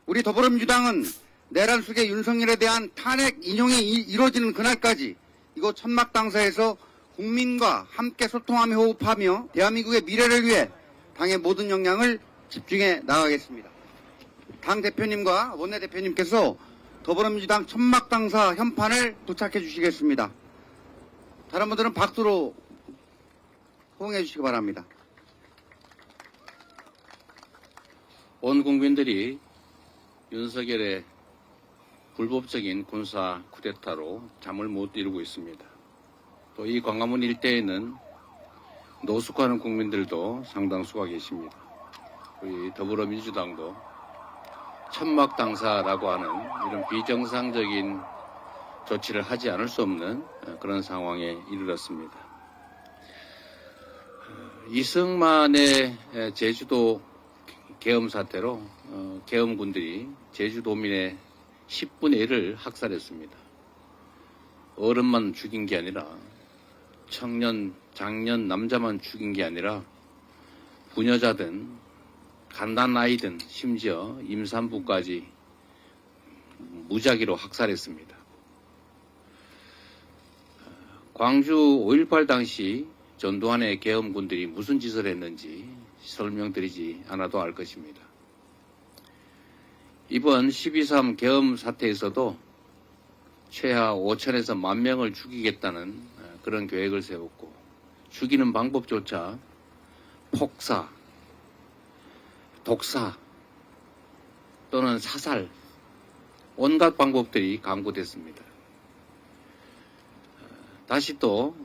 우리 더불어민주당은 내란 속의 윤석열에 대한 탄핵 인용이 이루어지는 그날까지 이곳 천막당사에서 국민과 함께 소통하며 호흡하며 대한민국의 미래를 위해 당의 모든 역량을 집중해 나가겠습니다. 당 대표님과 원내대표님께서 더불어민주당 천막당사 현판을 도착해 주시겠습니다. 다른 분들은 박수로 호응해 주시기 바랍니다. 온 국민들이 윤석열의 불법적인 군사 쿠데타로 잠을 못 이루고 있습니다. 또 이 광화문 일대에는 노숙하는 국민들도 상당수가 계십니다. 우리 더불어민주당도 천막당사라고 하는 이런 비정상적인 조치를 하지 않을 수 없는 그런 상황에 이르렀습니다. 이승만의 제주도 계엄 사태로 계엄군들이 제주도민의 10분의 1을 학살했습니다. 어른만 죽인 게 아니라 청년, 장년, 남자만 죽인 게 아니라 부녀자든 갓난아이든 심지어 임산부까지 무작위로 학살했습니다. 광주 5.18 당시 전두환의 계엄군들이 무슨 짓을 했는지 설명드리지 않아도 알 것입니다. 이번 12.3 계엄 사태에서도 최하 5천에서 10,000명을 죽이겠다는 그런 계획을 세웠고 죽이는 방법조차 폭사, 독사 또는 사살 온갖 방법들이 강구됐습니다. 다시 또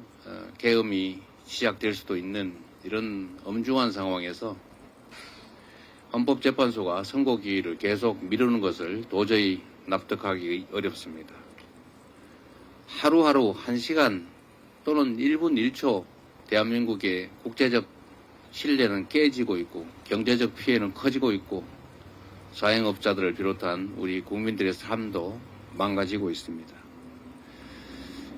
계엄이 시작될 수도 있는 이런 엄중한 상황에서 헌법재판소가 선고 기일을 계속 미루는 것을 도저히 납득하기 어렵습니다. 하루하루 1시간 또는 1분 1초 대한민국의 국제적 신뢰는 깨지고 있고 경제적 피해는 커지고 있고 자영업자들을 비롯한 우리 국민들의 삶도 망가지고 있습니다.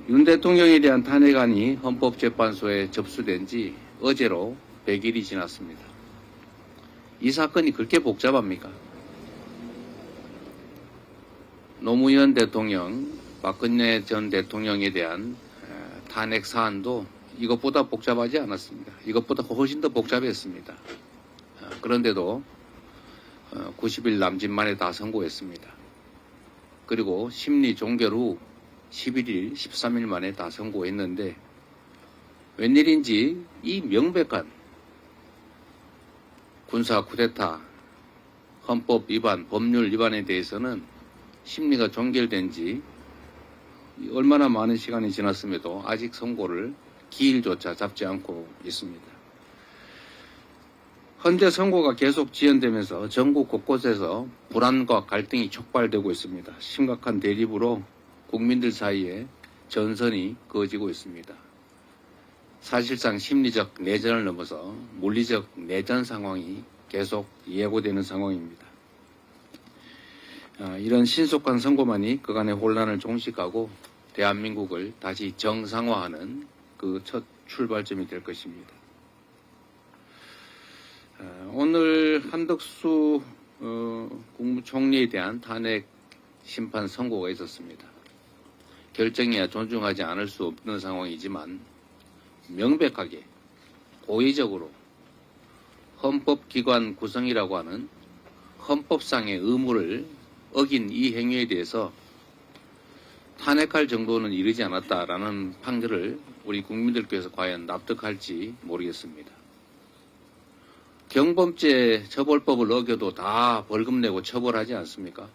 윤 대통령에 대한 탄핵안이 헌법재판소에 접수된 지 어제로 100일이 지났습니다. 이 사건이 그렇게 복잡합니까? 노무현 대통령, 박근혜 전 대통령에 대한 탄핵 사안도 이것보다 복잡하지 않았습니다. 이것보다 훨씬 더 복잡했습니다. 그런데도 90일 남짓 만에 다 선고했습니다. 그리고 심리 종결 후 11일, 13일 만에 다 선고했는데 웬일인지 이 명백한 군사 쿠데타, 헌법 위반, 법률 위반에 대해서는 심리가 종결된 지 얼마나 많은 시간이 지났음에도 아직 선고를 기일조차 잡지 않고 있습니다. 현재 선고가 계속 지연되면서 전국 곳곳에서 불안과 갈등이 촉발되고 있습니다. 심각한 대립으로 국민들 사이에 전선이 그어지고 있습니다. 사실상 심리적 내전을 넘어서 물리적 내전 상황이 계속 예고되는 상황입니다. 이런 신속한 선고만이 그간의 혼란을 종식하고 대한민국을 다시 정상화하는 그 첫 출발점이 될 것입니다. 오늘 한덕수 국무총리에 대한 탄핵 심판 선고가 있었습니다. 결정이야 존중하지 않을 수 없는 상황이지만 명백하게 고의적으로 헌법기관 구성이라고 하는 헌법상의 의무를 어긴 이 행위에 대해서 탄핵할 정도는 이르지 않았다라는 판결을 우리 국민들께서 과연 납득할지 모르겠습니다. 경범죄 처벌법을 어겨도 다 벌금 내고 처벌하지 않습니까?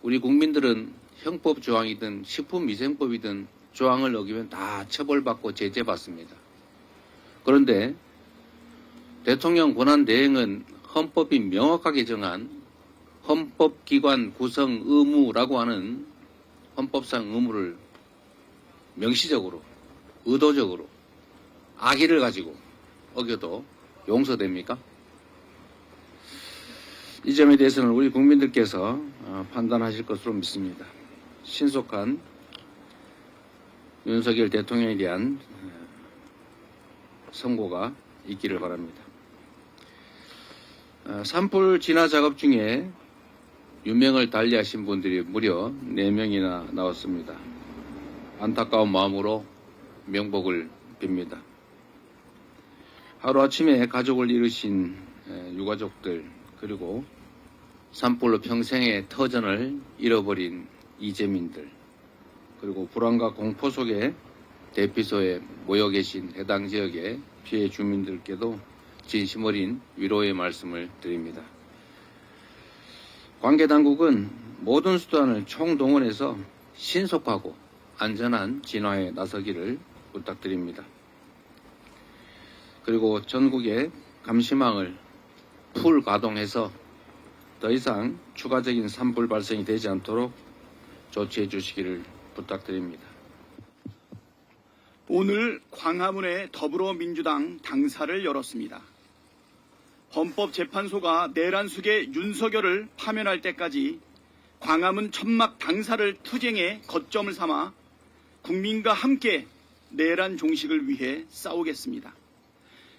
우리 국민들은 형법 조항이든 식품위생법이든 조항을 어기면 다 처벌받고 제재받습니다. 그런데 대통령 권한 대행은 헌법이 명확하게 정한 헌법기관 구성 의무라고 하는 헌법상 의무를 명시적으로, 의도적으로 악의를 가지고 어겨도 용서됩니까? 이 점에 대해서는 우리 국민들께서 판단하실 것으로 믿습니다. 신속한 윤석열 대통령에 대한 선고가 있기를 바랍니다. 산불 진화 작업 중에 유명을 달리하신 분들이 무려 4명이나 나왔습니다. 안타까운 마음으로 명복을 빕니다. 하루아침에 가족을 잃으신 유가족들, 그리고 산불로 평생의 터전을 잃어버린 이재민들, 그리고 불안과 공포 속에 대피소에 모여 계신 해당 지역의 피해 주민들께도 진심 어린 위로의 말씀을 드립니다. 관계당국은 모든 수단을 총동원해서 신속하고 안전한 진화에 나서기를 부탁드립니다. 그리고 전국의 감시망을 풀 가동해서 더 이상 추가적인 산불 발생이 되지 않도록 조치해 주시기를 부탁드립니다. 오늘 광화문에 더불어민주당 당사를 열었습니다. 헌법재판소가 내란숙의 윤석열을 파면할 때까지 광화문 천막 당사를 투쟁의 거점을 삼아 국민과 함께 내란 종식을 위해 싸우겠습니다.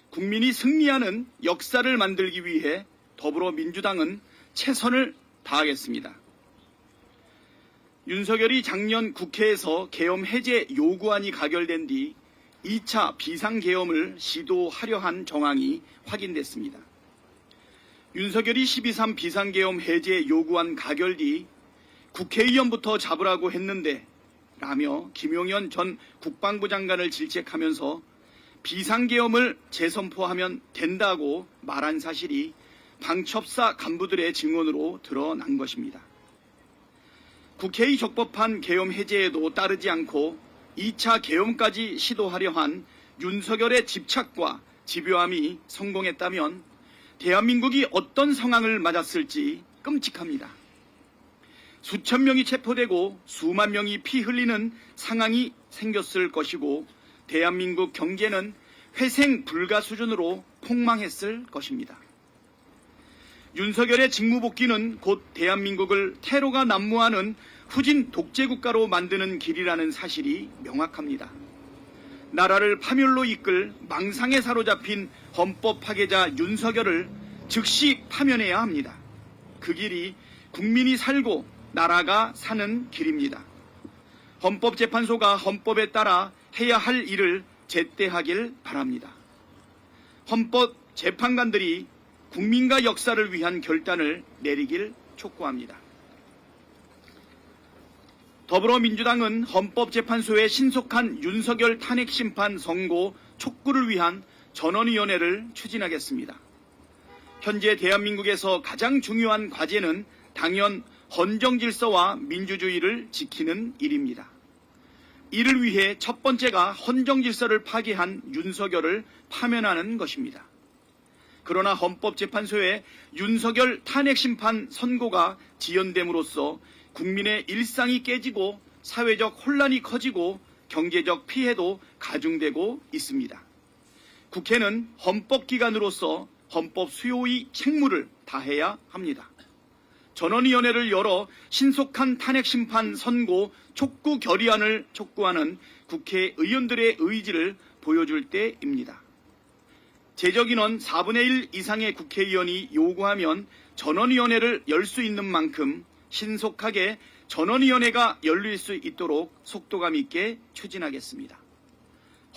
국민이 승리하는 역사를 만들기 위해 더불어민주당은 최선을 다하겠습니다. 윤석열이 작년 국회에서 계엄 해제 요구안이 가결된 뒤 2차 비상계엄을 시도하려 한 정황이 확인됐습니다. 윤석열이 12.3 비상계엄 해제 요구안 가결 뒤 국회의원부터 잡으라고 했는데 라며 김용현 전 국방부 장관을 질책하면서 비상계엄을 재선포하면 된다고 말한 사실이 방첩사 간부들의 증언으로 드러난 것입니다. 국회의 적법한 계엄 해제에도 따르지 않고 2차 계엄까지 시도하려 한 윤석열의 집착과 집요함이 성공했다면 대한민국이 어떤 상황을 맞았을지 끔찍합니다. 수천 명이 체포되고 수만 명이 피 흘리는 상황이 생겼을 것이고 대한민국 경제는 회생 불가 수준으로 폭망했을 것입니다. 윤석열의 직무복귀는 곧 대한민국을 테러가 난무하는 후진 독재국가로 만드는 길이라는 사실이 명확합니다. 나라를 파멸로 이끌 망상에 사로잡힌 헌법 파괴자 윤석열을 즉시 파면해야 합니다. 그 길이 국민이 살고 나라가 사는 길입니다. 헌법재판소가 헌법에 따라 해야 할 일을 제때 하길 바랍니다. 헌법재판관들이 국민과 역사를 위한 결단을 내리길 촉구합니다. 더불어민주당은 헌법재판소의 신속한 윤석열 탄핵심판 선고 촉구를 위한 전원위원회를 추진하겠습니다. 현재 대한민국에서 가장 중요한 과제는 당연 헌정질서와 민주주의를 지키는 일입니다. 이를 위해 첫 번째가 헌정질서를 파괴한 윤석열을 파면하는 것입니다. 그러나 헌법재판소의 윤석열 탄핵심판 선고가 지연됨으로써 국민의 일상이 깨지고 사회적 혼란이 커지고 경제적 피해도 가중되고 있습니다. 국회는 헌법기관으로서 헌법 수호의 책무를 다해야 합니다. 전원위원회를 열어 신속한 탄핵심판 선고 촉구 결의안을 촉구하는 국회의원들의 의지를 보여줄 때입니다. 제적인원 4분의 1 이상의 국회의원이 요구하면 전원위원회를 열 수 있는 만큼 신속하게 전원위원회가 열릴 수 있도록 속도감 있게 추진하겠습니다.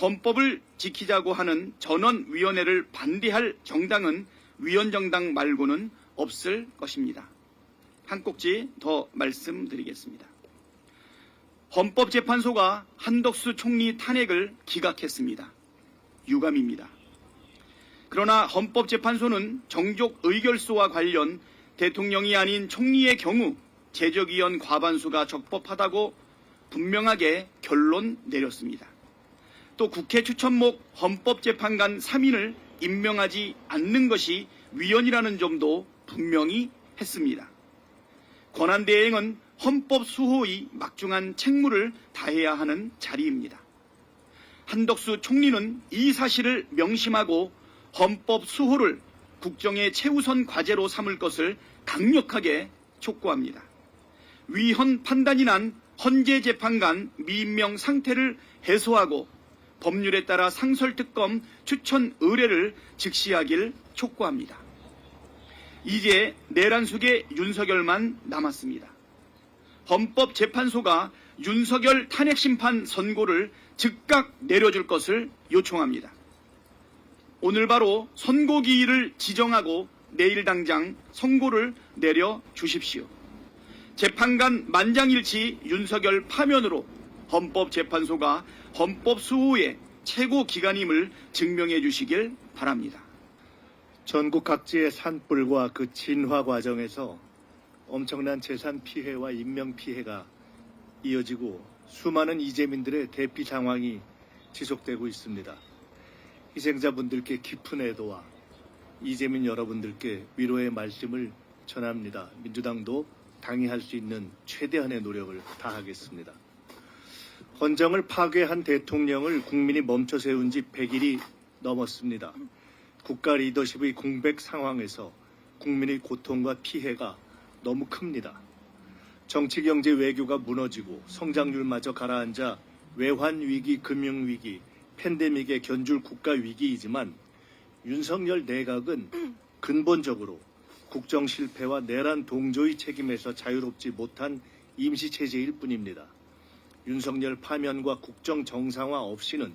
헌법을 지키자고 하는 전원위원회를 반대할 정당은 위원정당 말고는 없을 것입니다. 한 꼭지 더 말씀드리겠습니다. 헌법재판소가 한덕수 총리 탄핵을 기각했습니다. 유감입니다. 그러나 헌법재판소는 정족 의결소와 관련 대통령이 아닌 총리의 경우 제적위원 과반수가 적법하다고 분명하게 결론 내렸습니다. 또 국회 추천목 헌법재판관 3인을 임명하지 않는 것이 위헌이라는 점도 분명히 했습니다. 권한대행은 헌법 수호의 막중한 책무를 다해야 하는 자리입니다. 한덕수 총리는 이 사실을 명심하고 헌법 수호를 국정의 최우선 과제로 삼을 것을 강력하게 촉구합니다. 위헌 판단이 난 헌재재판관 미임명 상태를 해소하고 법률에 따라 상설특검 추천 의뢰를 즉시하길 촉구합니다. 이제 내란 속의 윤석열만 남았습니다. 헌법재판소가 윤석열 탄핵심판 선고를 즉각 내려줄 것을 요청합니다. 오늘 바로 선고기일을 지정하고 내일 당장 선고를 내려주십시오. 재판관 만장일치 윤석열 파면으로 헌법재판소가 헌법수호의 최고 기관임을 증명해 주시길 바랍니다. 전국 각지의 산불과 그 진화 과정에서 엄청난 재산 피해와 인명 피해가 이어지고 수많은 이재민들의 대피 상황이 지속되고 있습니다. 희생자분들께 깊은 애도와 이재민 여러분들께 위로의 말씀을 전합니다. 민주당도 당이 할 수 있는 최대한의 노력을 다하겠습니다. 헌정을 파괴한 대통령을 국민이 멈춰 세운 지 100일이 넘었습니다. 국가 리더십의 공백 상황에서 국민의 고통과 피해가 너무 큽니다. 정치, 경제, 외교가 무너지고 성장률마저 가라앉아 외환위기, 금융위기, 팬데믹에 견줄 국가위기이지만 윤석열 내각은 근본적으로 국정 실패와 내란 동조의 책임에서 자유롭지 못한 임시체제일 뿐입니다. 윤석열 파면과 국정 정상화 없이는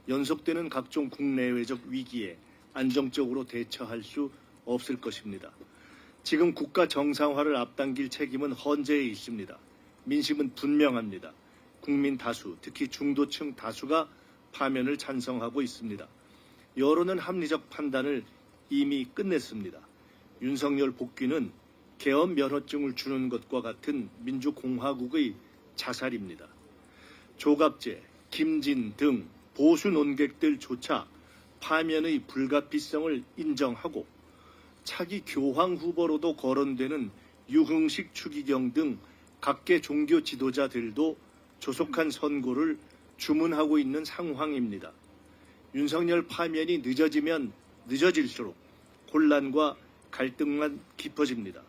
연속되는 각종 국내외적 위기에 안정적으로 대처할 수 없을 것입니다. 지금 국가 정상화를 앞당길 책임은 헌재에 있습니다. 민심은 분명합니다. 국민 다수, 특히 중도층 다수가 파면을 찬성하고 있습니다. 여론은 합리적 판단을 이미 끝냈습니다. 윤석열 복귀는 계엄 면허증을 주는 것과 같은 민주공화국의 자살입니다. 조갑재, 김진 등 보수 논객들조차 파면의 불가피성을 인정하고 차기 교황 후보로도 거론되는 유흥식 추기경 등 각계 종교 지도자들도 조속한 선고를 주문하고 있는 상황입니다. 윤석열 파면이 늦어지면 늦어질수록 혼란과 갈등만 깊어집니다.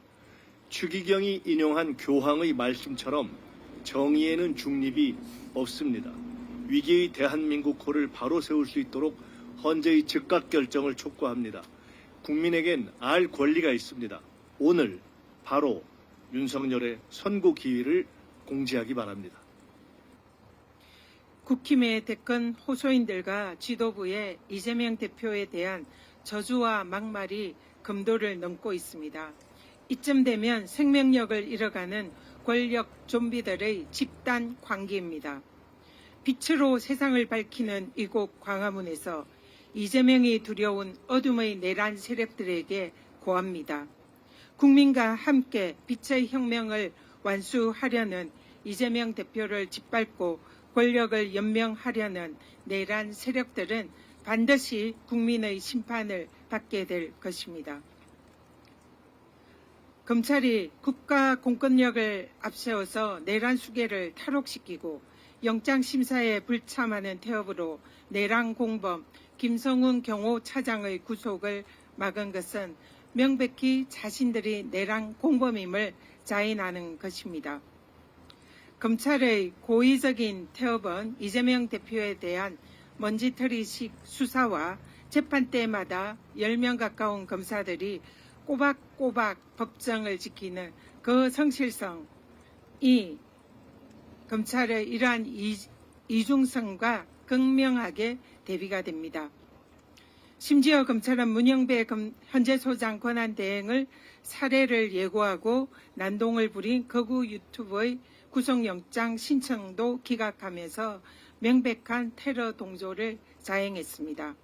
추기경이 인용한 교황의 말씀처럼 정의에는 중립이 없습니다. 위기의 대한민국호를 바로 세울 수 있도록 헌재의 즉각 결정을 촉구합니다. 국민에겐 알 권리가 있습니다. 오늘 바로 윤석열의 선고 기일을 공지하기 바랍니다. 국힘의 대권 호소인들과 지도부의 이재명 대표에 대한 저주와 막말이 금도를 넘고 있습니다. 이쯤 되면 생명력을 잃어가는 권력 좀비들의 집단 광기입니다. 빛으로 세상을 밝히는 이곳 광화문에서 이재명이 두려운 어둠의 내란 세력들에게 고합니다. 국민과 함께 빛의 혁명을 완수하려는 이재명 대표를 짓밟고 권력을 연명하려는 내란 세력들은 반드시 국민의 심판을 받게 될 것입니다. 검찰이 국가 공권력을 앞세워서 내란 수괴를 탈옥시키고 영장심사에 불참하는 태업으로 내란 공범 김성훈 경호차장의 구속을 막은 것은 명백히 자신들이 내란 공범임을 자인하는 것입니다. 검찰의 고의적인 태업은 이재명 대표에 대한 먼지털이식 수사와 재판 때마다 10명 가까운 검사들이 꼬박꼬박 법정을 지키는 그 성실성이 검찰의 이러한 이중성과 극명하게 대비가 됩니다. 심지어 검찰은 문영배 현재 소장 권한 대행을 살해를 예고하고 난동을 부린 거구 유튜브의 구속영장 신청도 기각하면서 명백한 테러 동조를 자행했습니다.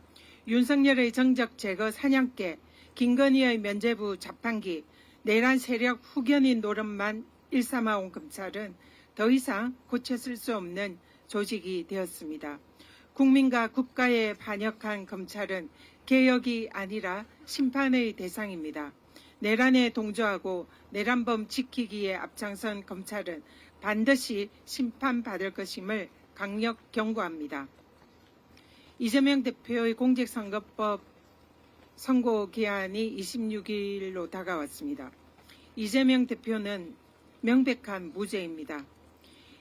윤석열의 정적 제거 사냥개, 김건희의 면죄부 자판기, 내란 세력 후견인 노릇만 일삼아온 검찰은 더 이상 고쳐쓸 수 없는 조직이 되었습니다. 국민과 국가에 반역한 검찰은 개혁이 아니라 심판의 대상입니다. 내란에 동조하고 내란범 지키기에 앞장선 검찰은 반드시 심판받을 것임을 강력 경고합니다. 이재명 대표의 공직선거법 선고 기한이 26일로 다가왔습니다. 이재명 대표는 명백한 무죄입니다.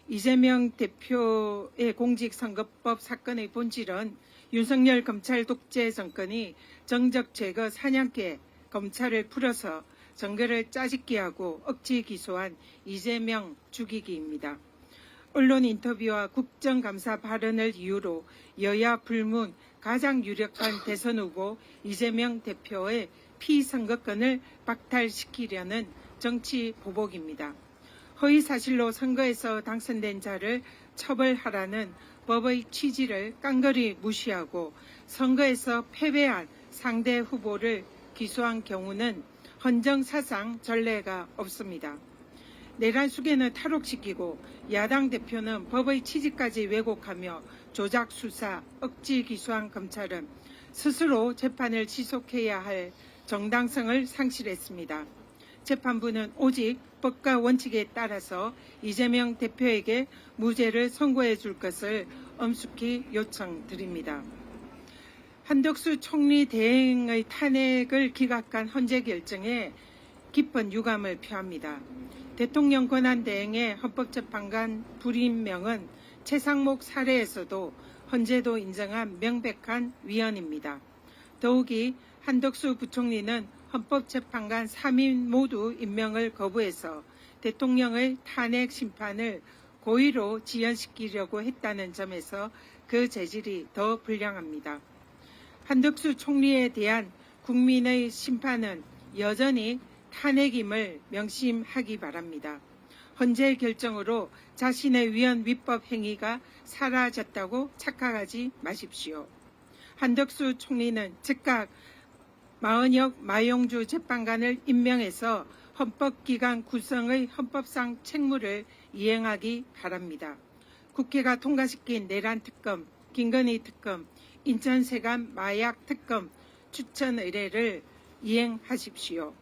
이재명 대표의 공직선거법 사건의 본질은 윤석열 검찰 독재 정권이 정적 제거 사냥개 검찰을 풀어서 증거를 짜집기하고 억지 기소한 이재명 죽이기입니다. 언론 인터뷰와 국정감사 발언을 이유로 여야 불문 가장 유력한 대선 후보 이재명 대표의 피선거권을 박탈시키려는 정치 보복입니다. 허위 사실로 선거에서 당선된 자를 처벌하라는 법의 취지를 깡그리 무시하고 선거에서 패배한 상대 후보를 기소한 경우는 헌정사상 전례가 없습니다. 내란 수개는 탈옥시키고 야당 대표는 법의 취지까지 왜곡하며 조작 수사, 억지 기소한 검찰은 스스로 재판을 지속해야 할 정당성을 상실했습니다. 재판부는 오직 법과 원칙에 따라서 이재명 대표에게 무죄를 선고해 줄 것을 엄숙히 요청드립니다. 한덕수 총리 대행의 탄핵을 기각한 헌재 결정에 깊은 유감을 표합니다. 대통령 권한대행의 헌법재판관 불임명은 최상목 사례에서도 헌재도 인정한 명백한 위헌입니다. 더욱이 한덕수 부총리는 헌법재판관 3인 모두 임명을 거부해서 대통령의 탄핵 심판을 고의로 지연시키려고 했다는 점에서 그 재질이 더 불량합니다. 한덕수 총리에 대한 국민의 심판은 여전히 탄핵임을 명심하기 바랍니다. 헌재 결정으로 자신의 위헌 위법 행위가 사라졌다고 착각하지 마십시오. 한덕수 총리는 즉각 마은혁 마용주 재판관을 임명해서 헌법기관 구성의 헌법상 책무를 이행하기 바랍니다. 국회가 통과시킨 내란특검, 김건희 특검, 인천세관 마약 특검 추천 의뢰를 이행하십시오.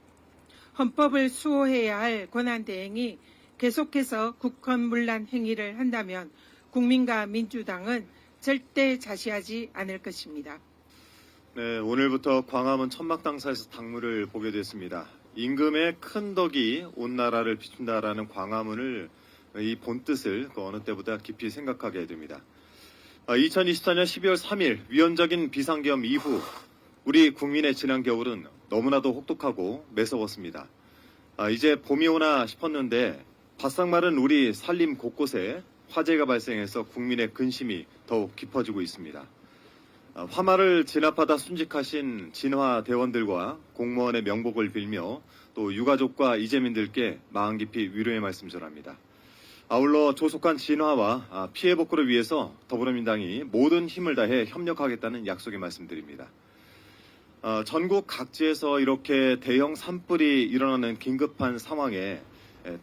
헌법을 수호해야 할 권한대행이 계속해서 국헌문란 행위를 한다면 국민과 민주당은 절대 자시하지 않을 것입니다. 네, 오늘부터 광화문 천막당사에서 당무를 보게 됐습니다. 임금의 큰 덕이 온 나라를 비춘다라는 광화문을 이 본뜻을 그 어느 때보다 깊이 생각하게 됩니다. 2024년 12월 3일 위헌적인 비상계엄 이후 우리 국민의 지난 겨울은 너무나도 혹독하고 매서웠습니다. 이제 봄이 오나 싶었는데 바싹 마른 우리 산림 곳곳에 화재가 발생해서 국민의 근심이 더욱 깊어지고 있습니다. 화마를 진압하다 순직하신 진화 대원들과 공무원의 명복을 빌며 또 유가족과 이재민들께 마음 깊이 위로의 말씀 전합니다. 아울러 조속한 진화와 피해 복구를 위해서 더불어민주당이 모든 힘을 다해 협력하겠다는 약속의 말씀드립니다. 전국 각지에서 이렇게 대형 산불이 일어나는 긴급한 상황에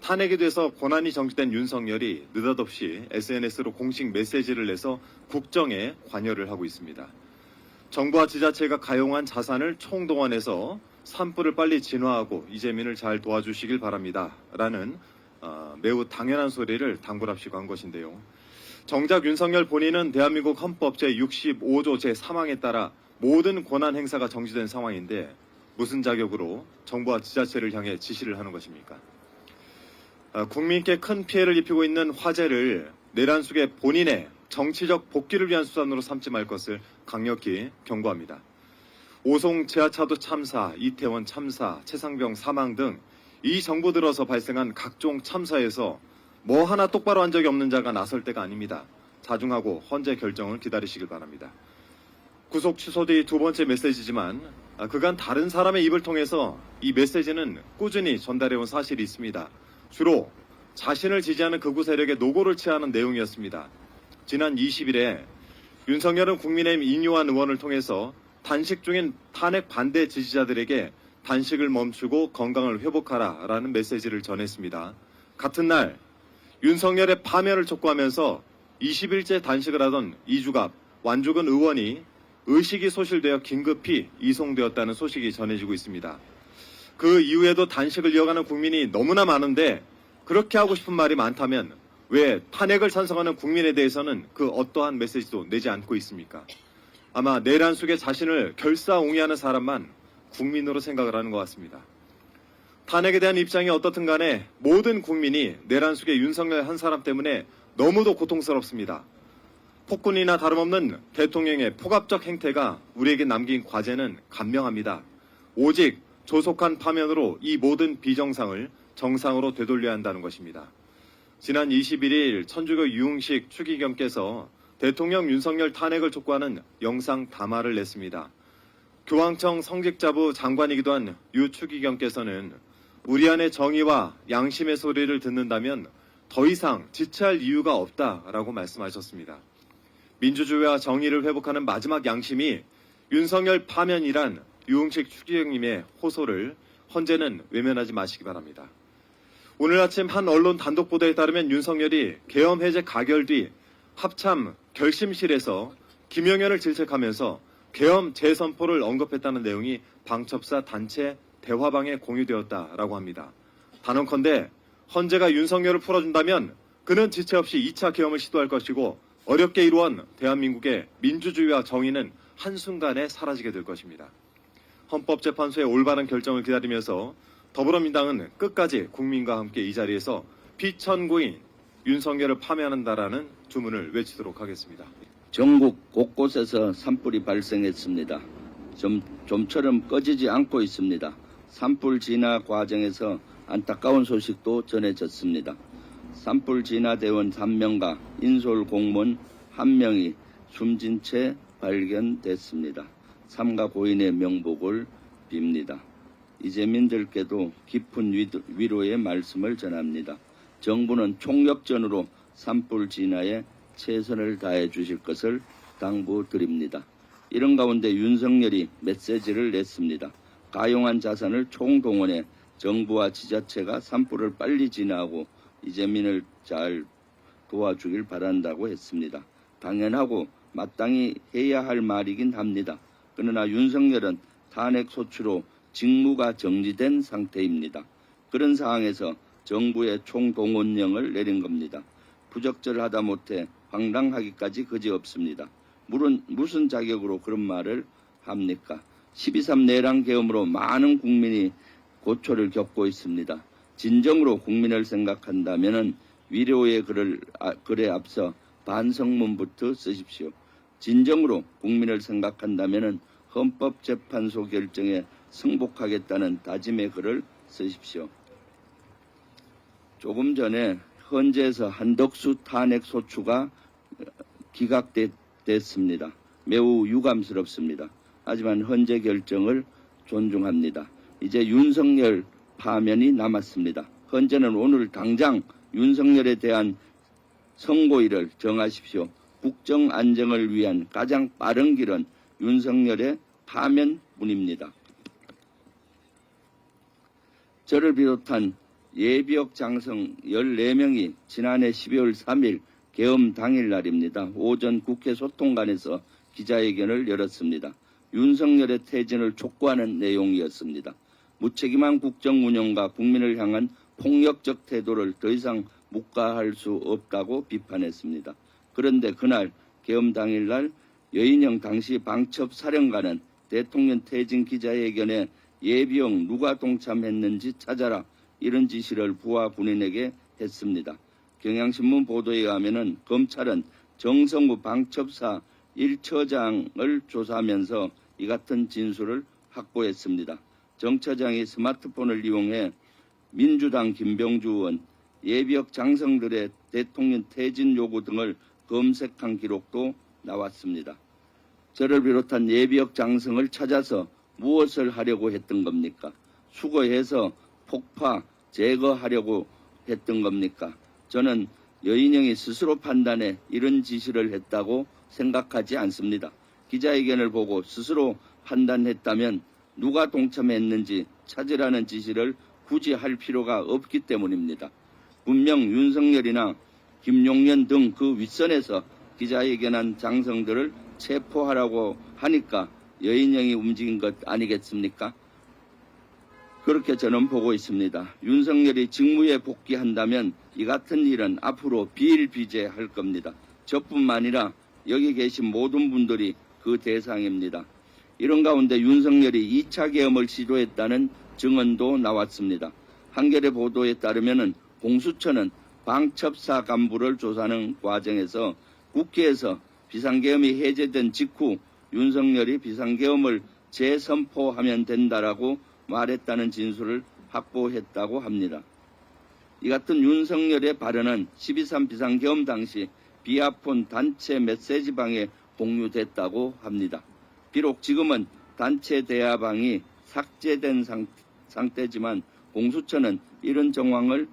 탄핵이 돼서 권한이 정지된 윤석열이 느닷없이 SNS로 공식 메시지를 내서 국정에 관여를 하고 있습니다. 정부와 지자체가 가용한 자산을 총동원해서 산불을 빨리 진화하고 이재민을 잘 도와주시길 바랍니다. 라는 매우 당연한 소리를 당부랍시고 한 것인데요. 정작 윤석열 본인은 대한민국 헌법 제65조 제3항에 따라 모든 권한 행사가 정지된 상황인데 무슨 자격으로 정부와 지자체를 향해 지시를 하는 것입니까? 국민께 큰 피해를 입히고 있는 화재를 내란 속의 본인의 정치적 복귀를 위한 수단으로 삼지 말 것을 강력히 경고합니다. 오송 지하차도 참사, 이태원 참사, 최상병 사망 등 이 정부 들어서 발생한 각종 참사에서 뭐 하나 똑바로 한 적이 없는 자가 나설 때가 아닙니다. 자중하고 헌재 결정을 기다리시길 바랍니다. 구속 취소 뒤 두 번째 메시지지만 그간 다른 사람의 입을 통해서 이 메시지는 꾸준히 전달해온 사실이 있습니다. 주로 자신을 지지하는 극우 세력의 노고를 취하는 내용이었습니다. 지난 20일에 윤석열은 국민의힘 인요한 의원을 통해서 단식 중인 탄핵 반대 지지자들에게 단식을 멈추고 건강을 회복하라라는 메시지를 전했습니다. 같은 날 윤석열의 파면을 촉구하면서 20일째 단식을 하던 이주갑, 완주근 의원이 의식이 소실되어 긴급히 이송되었다는 소식이 전해지고 있습니다. 그 이후에도 단식을 이어가는 국민이 너무나 많은데 그렇게 하고 싶은 말이 많다면 왜 탄핵을 찬성하는 국민에 대해서는 그 어떠한 메시지도 내지 않고 있습니까? 아마 내란 속에 자신을 결사옹위하는 사람만 국민으로 생각을 하는 것 같습니다. 탄핵에 대한 입장이 어떻든 간에 모든 국민이 내란 속의 윤석열 한 사람 때문에 너무도 고통스럽습니다. 폭군이나 다름없는 대통령의 폭압적 행태가 우리에게 남긴 과제는 간명합니다. 오직 조속한 파면으로 이 모든 비정상을 정상으로 되돌려야 한다는 것입니다. 지난 21일 천주교 유흥식 추기경께서 대통령 윤석열 탄핵을 촉구하는 영상 담화를 냈습니다. 교황청 성직자부 장관이기도 한 유 추기경께서는 우리 안의 정의와 양심의 소리를 듣는다면 더 이상 지체할 이유가 없다라고 말씀하셨습니다. 민주주의와 정의를 회복하는 마지막 양심이 윤석열 파면이란 유흥식 추기경님의 호소를 헌재는 외면하지 마시기 바랍니다. 오늘 아침 한 언론 단독 보도에 따르면 윤석열이 계엄 해제 가결 뒤 합참 결심실에서 김영현을 질책하면서 계엄 재선포를 언급했다는 내용이 방첩사 단체 대화방에 공유되었다라고 합니다. 단언컨대 헌재가 윤석열을 풀어준다면 그는 지체 없이 2차 계엄을 시도할 것이고 어렵게 이루어온 대한민국의 민주주의와 정의는 한순간에 사라지게 될 것입니다. 헌법재판소의 올바른 결정을 기다리면서 더불어민주당은 끝까지 국민과 함께 이 자리에서 피천구인 윤석열을 파면한다라는 주문을 외치도록 하겠습니다. 전국 곳곳에서 산불이 발생했습니다. 좀처럼 꺼지지 않고 있습니다. 산불 진화 과정에서 안타까운 소식도 전해졌습니다. 산불 진화 대원 3명과 인솔 공무원 1명이 숨진 채 발견됐습니다. 삼가 고인의 명복을 빕니다. 이재민들께도 깊은 위로의 말씀을 전합니다. 정부는 총력전으로 산불 진화에 최선을 다해 주실 것을 당부드립니다. 이런 가운데 윤석열이 메시지를 냈습니다. 가용한 자산을 총동원해 정부와 지자체가 산불을 빨리 진화하고 이재민을 잘 도와주길 바란다고 했습니다. 당연하고 마땅히 해야 할 말이긴 합니다. 그러나 윤석열은 탄핵 소추로 직무가 정지된 상태입니다. 그런 상황에서 정부의 총동원령을 내린 겁니다. 부적절하다 못해 황당하기까지 그지없습니다. 무슨 자격으로 그런 말을 합니까? 12.3 내란 계엄으로 많은 국민이 고초를 겪고 있습니다. 진정으로 국민을 생각한다면 위로의 글에 앞서 반성문부터 쓰십시오. 진정으로 국민을 생각한다면 헌법재판소 결정에 승복하겠다는 다짐의 글을 쓰십시오. 조금 전에 헌재에서 한덕수 탄핵 소추가 기각됐습니다. 매우 유감스럽습니다. 하지만 헌재 결정을 존중합니다. 이제 윤석열 파면이 남았습니다. 헌재는 오늘 당장 윤석열에 대한 선고일을 정하십시오. 국정 안정을 위한 가장 빠른 길은 윤석열의 파면뿐입니다. 저를 비롯한 예비역 장성 14명이 지난해 12월 3일 계엄 당일날입니다. 오전 국회 소통관에서 기자회견을 열었습니다. 윤석열의 퇴진을 촉구하는 내용이었습니다. 무책임한 국정 운영과 국민을 향한 폭력적 태도를 더 이상 묵과할 수 없다고 비판했습니다. 그런데 그날 계엄 당일날 여인영 당시 방첩사령관은 대통령 퇴진 기자회견에 예비역 누가 동참했는지 찾아라 이런 지시를 부하 군인에게 했습니다. 경향신문 보도에 의하면 검찰은 정성우 방첩사 1처장을 조사하면서 이 같은 진술을 확보했습니다. 정 처장이 스마트폰을 이용해 민주당 김병주 의원, 예비역 장성들의 대통령 퇴진 요구 등을 검색한 기록도 나왔습니다. 저를 비롯한 예비역 장성을 찾아서 무엇을 하려고 했던 겁니까? 수거해서 폭파, 제거하려고 했던 겁니까? 저는 여인영이 스스로 판단해 이런 지시를 했다고 생각하지 않습니다. 기자회견을 보고 스스로 판단했다면 누가 동참했는지 찾으라는 지시를 굳이 할 필요가 없기 때문입니다. 분명 윤석열이나 김용현 등 그 윗선에서 기자회견한 장성들을 체포하라고 하니까 여인영이 움직인 것 아니겠습니까? 그렇게 저는 보고 있습니다. 윤석열이 직무에 복귀한다면 이 같은 일은 앞으로 비일비재할 겁니다. 저뿐만 아니라 여기 계신 모든 분들이 그 대상입니다. 이런 가운데 윤석열이 2차 계엄을 시도했다는 증언도 나왔습니다. 한겨레 보도에 따르면 공수처는 방첩사 간부를 조사하는 과정에서 국회에서 비상계엄이 해제된 직후 윤석열이 비상계엄을 재선포하면 된다라고 말했다는 진술을 확보했다고 합니다. 이 같은 윤석열의 발언은 12.3 비상계엄 당시 비아폰 단체 메시지방에 공유됐다고 합니다. 비록 지금은 단체 대화방이 삭제된 상태지만 공수처는 이런 정황을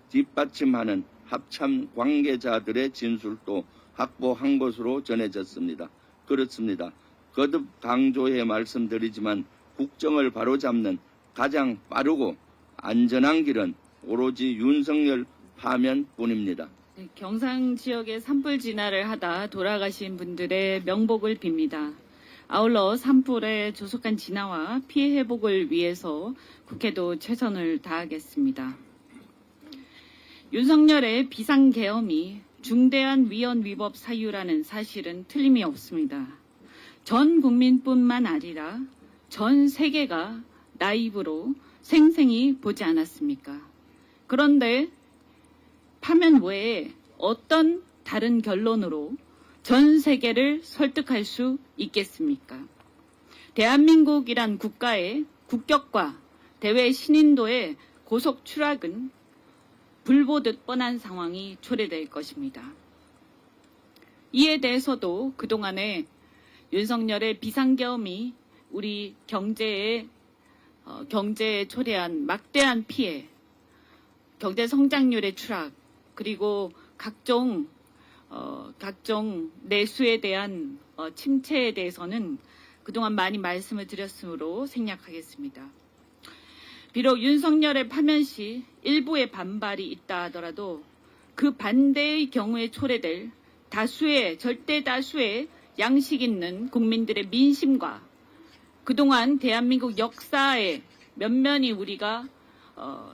뒷받침하는 합참 관계자들의 진술도 확보한 것으로 전해졌습니다. 그렇습니다. 거듭 강조해 말씀드리지만 국정을 바로잡는 가장 빠르고 안전한 길은 오로지 윤석열 파면뿐입니다. 네, 경상 지역에 산불 진화를 하다 돌아가신 분들의 명복을 빕니다. 아울러 산불의 조속한 진화와 피해 회복을 위해서 국회도 최선을 다하겠습니다. 윤석열의 비상계엄이 중대한 위헌 위법 사유라는 사실은 틀림이 없습니다. 전 국민뿐만 아니라 전 세계가 나이브로 생생히 보지 않았습니까? 그런데 파면 외에 어떤 다른 결론으로 전 세계를 설득할 수 있겠습니까? 대한민국이란 국가의 국격과 대외 신인도의 고속 추락은 불보듯 뻔한 상황이 초래될 것입니다. 이에 대해서도 그동안에 윤석열의 비상계엄이 우리 경제에 초래한 막대한 피해, 경제 성장률의 추락, 그리고 각종 내수에 대한 침체에 대해서는 그동안 많이 말씀을 드렸으므로 생략하겠습니다. 비록 윤석열의 파면 시 일부의 반발이 있다 하더라도 그 반대의 경우에 초래될 절대 다수의 양식 있는 국민들의 민심과 그동안 대한민국 역사에 면면히 우리가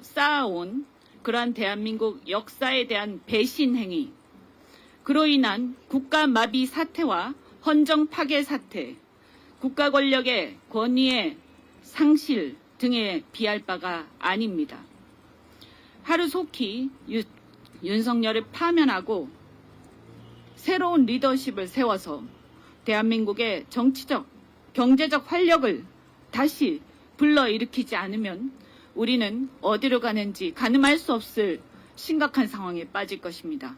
쌓아온 그러한 대한민국 역사에 대한 배신 행위, 그로 인한 국가 마비 사태와 헌정 파괴 사태, 국가 권력의 권위의 상실 등에 비할 바가 아닙니다. 하루속히 윤석열을 파면하고 새로운 리더십을 세워서 대한민국의 정치적, 경제적 활력을 다시 불러일으키지 않으면 우리는 어디로 가는지 가늠할 수 없을 심각한 상황에 빠질 것입니다.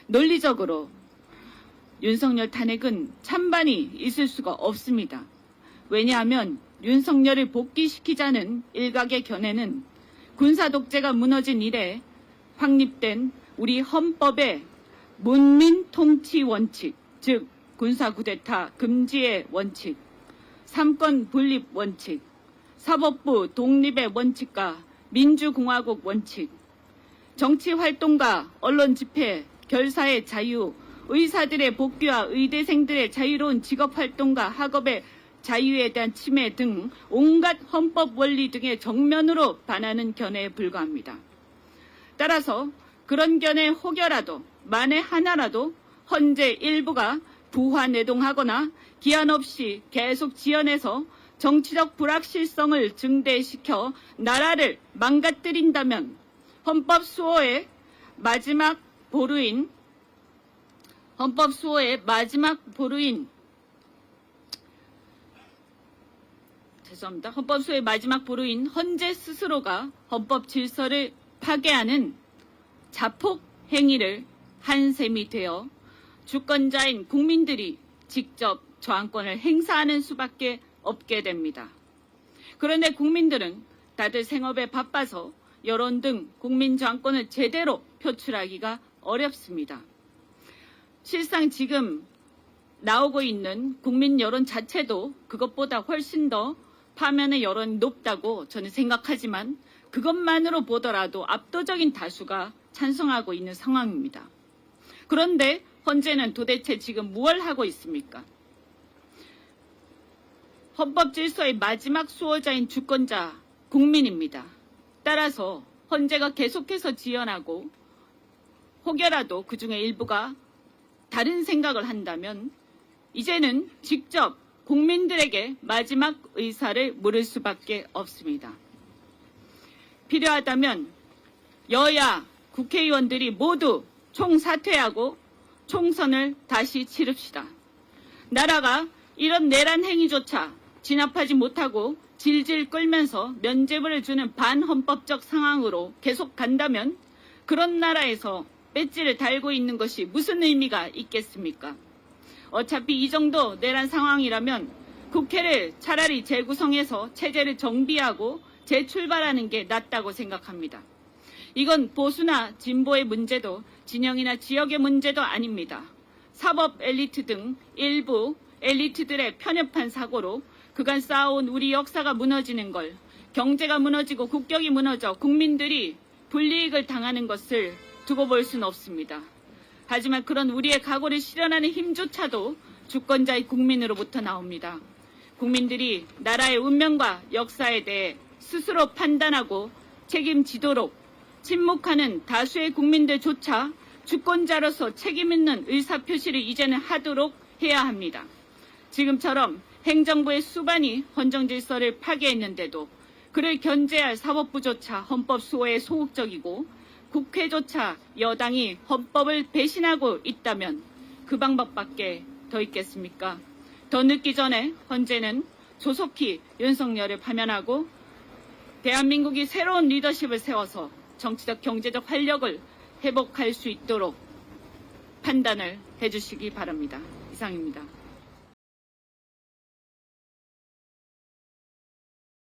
논리적으로 윤석열 탄핵은 찬반이 있을 수가 없습니다. 왜냐하면 윤석열을 복귀시키자는 일각의 견해는 군사 독재가 무너진 이래 확립된 우리 헌법의 문민 통치 원칙, 즉 군사 쿠데타 금지의 원칙, 삼권 분립 원칙, 사법부 독립의 원칙과 민주공화국 원칙, 정치 활동과 언론 집회, 결사의 자유, 의사들의 복귀와 의대생들의 자유로운 직업 활동과 학업의 자유에 대한 침해 등 온갖 헌법 원리 등의 정면으로 반하는 견해에 불과합니다. 따라서 그런 견해 혹여라도 만에 하나라도 헌재 일부가 부화내동하거나 기한 없이 계속 지연해서 정치적 불확실성을 증대시켜 나라를 망가뜨린다면 헌법 수호의 마지막 보루인 헌재 스스로가 헌법 질서를 파괴하는 자폭 행위를 한 셈이 되어 주권자인 국민들이 직접 저항권을 행사하는 수밖에 없게 됩니다. 그런데 국민들은 다들 생업에 바빠서 여론 등 국민 저항권을 제대로 표출하기가 어렵습니다. 실상 지금 나오고 있는 국민 여론 자체도 그것보다 훨씬 더 파면의 여론이 높다고 저는 생각하지만 그것만으로 보더라도 압도적인 다수가 찬성하고 있는 상황입니다. 그런데 헌재는 도대체 지금 무엇을 하고 있습니까? 헌법 질서의 마지막 수호자인 주권자 국민입니다. 따라서 헌재가 계속해서 지연하고 혹여라도 그중에 일부가 다른 생각을 한다면 이제는 직접 국민들에게 마지막 의사를 물을 수밖에 없습니다. 필요하다면 여야 국회의원들이 모두 총사퇴하고 총선을 다시 치릅시다. 나라가 이런 내란 행위조차 진압하지 못하고 질질 끌면서 면죄부를 주는 반헌법적 상황으로 계속 간다면 그런 나라에서 배지를 달고 있는 것이 무슨 의미가 있겠습니까? 어차피 이 정도 내란 상황이라면 국회를 차라리 재구성해서 체제를 정비하고 재출발하는 게 낫다고 생각합니다. 이건 보수나 진보의 문제도 진영이나 지역의 문제도 아닙니다. 사법 엘리트 등 일부 엘리트들의 편협한 사고로 그간 쌓아온 우리 역사가 무너지는 걸, 경제가 무너지고 국격이 무너져 국민들이 불이익을 당하는 것을 두고 볼 수는 없습니다. 하지만 그런 우리의 각오를 실현하는 힘조차도 주권자의 국민으로부터 나옵니다. 국민들이 나라의 운명과 역사에 대해 스스로 판단하고 책임지도록 침묵하는 다수의 국민들조차 주권자로서 책임있는 의사표시를 이제는 하도록 해야 합니다. 지금처럼 행정부의 수반이 헌정질서를 파괴했는데도 그를 견제할 사법부조차 헌법 수호에 소극적이고 국회조차 여당이 헌법을 배신하고 있다면 그 방법밖에 더 있겠습니까? 더 늦기 전에 헌재는 조속히 윤석열을 파면하고 대한민국이 새로운 리더십을 세워서 정치적 경제적 활력을 회복할 수 있도록 판단을 해주시기 바랍니다. 이상입니다.